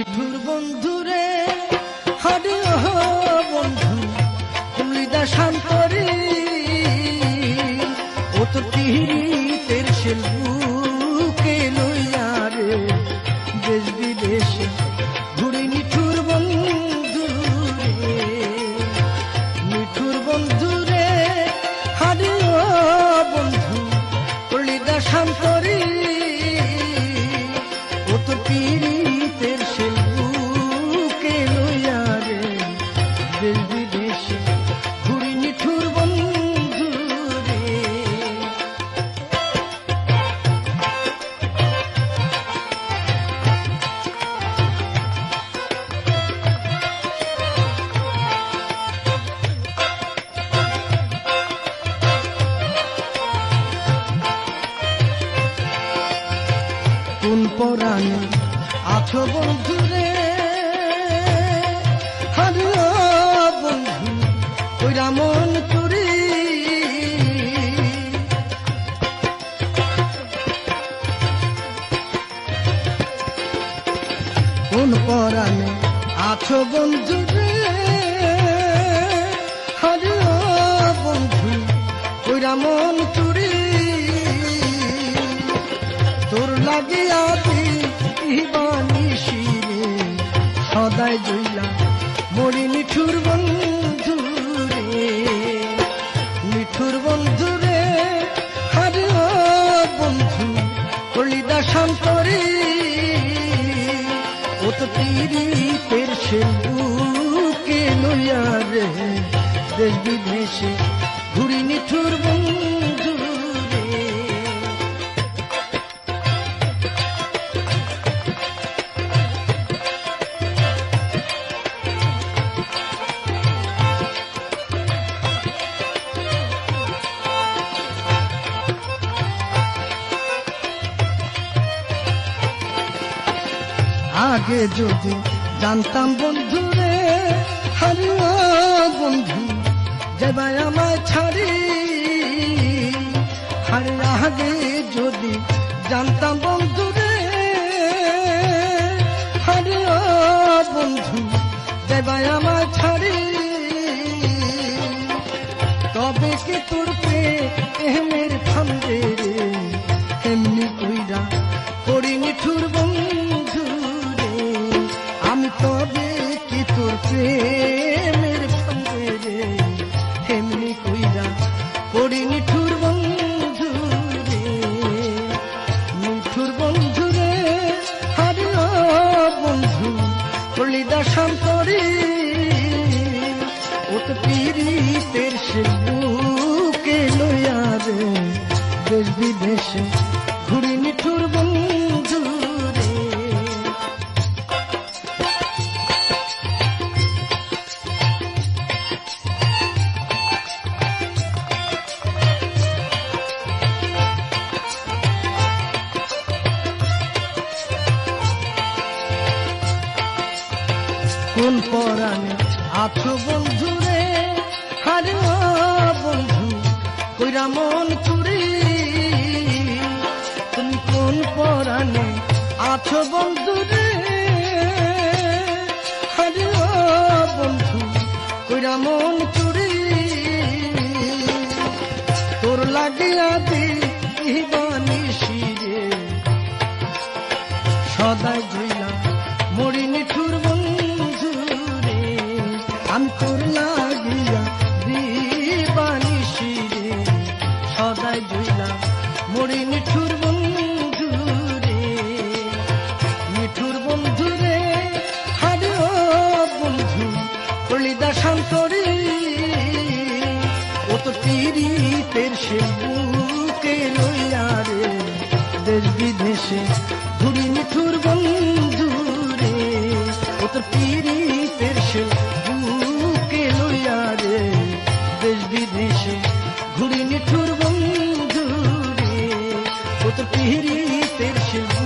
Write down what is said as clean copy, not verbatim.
মিঠুর বন্ধুরে হারে বন্ধু তুমি দেশান্তরে ও তো তীরিতের শিল্পকে লইয়া রে দেশ বিদেশে ঘুরি মিঠুর বন্ধুরে মিঠুর বন্ধুরে হারে বন্ধু তুমি দেশান্তরে ও তো তীরিতের শিল্পকে লইয়া রে দেশ বিদেশে ঘুরি মিঠুর বন্ধুরে কোন পরাণে আছো বন্ধুরে হারে বন্ধু ওইরা মন চুরি কোন পরাণে আছো বন্ধুরে হারে বন্ধু ওইরা মন চুরি তোর লাগিয়া দিবানিশিরে সদাই জইলা মরি মিঠুর বন্ধুরে মিঠুর বন্ধুরে হারে বন্ধু কলিদা শান্তরে ও তো তীরিতের শিল্পকে লইয়া রে দেশ বিদেশে ঘুরি মিঠুর বন্ধুরে আগে যদি জানতাম বন্ধুরে হারে বন্ধু যাবাই আমায় ছাড়ি হারে আগে যদি জানতাম বন্ধুরে হারে বন্ধু যাবাই আমায় ছাড়ি তবে কি তোর প্রেমের ফান্দে রে এমনি কইরা করি মিঠুর বন্ধু আমি তবে কি তোর প্রেমের ফান্দে রে এমনি কইরা করি মিঠুর বন্ধু রে মিঠুর বন্ধু রে হারে বন্ধু কলিদা শান্তরে ও তো তীরিতের শিল্পকে লইয়া রে দেশ বিদেশে ঘুরি মিঠুর বন্ধু রে কোন পরাণে আছো বন্ধুরে হারে বন্ধু কইরা মন চুরি তুমি কোন পরাণে আছো বন্ধুরে হারে বন্ধু কইরা মন চুরি তোর লাগিয়া দিবানিশিরে সদাই জইলা মরি মিঠুর বন্ধুরে আমি তোর লাগিয়া দিবানিশিরে সদাই জইলা মরি মিঠুর বন্ধুরে মিঠুর বন্ধুরে হারে বন্ধু কলিদা শান্তরে ও তো তীরিতের শিল্পকে লইয়া রে দেশ বিদেশে ঘুরি মিঠুর বন্ধুরে ও তো তীরিতের শিল্পকে লইয়া রে দেশ বিদেশে ঘুরি মিঠুর বন্ধুরে ও তো তীরিতের শিল্প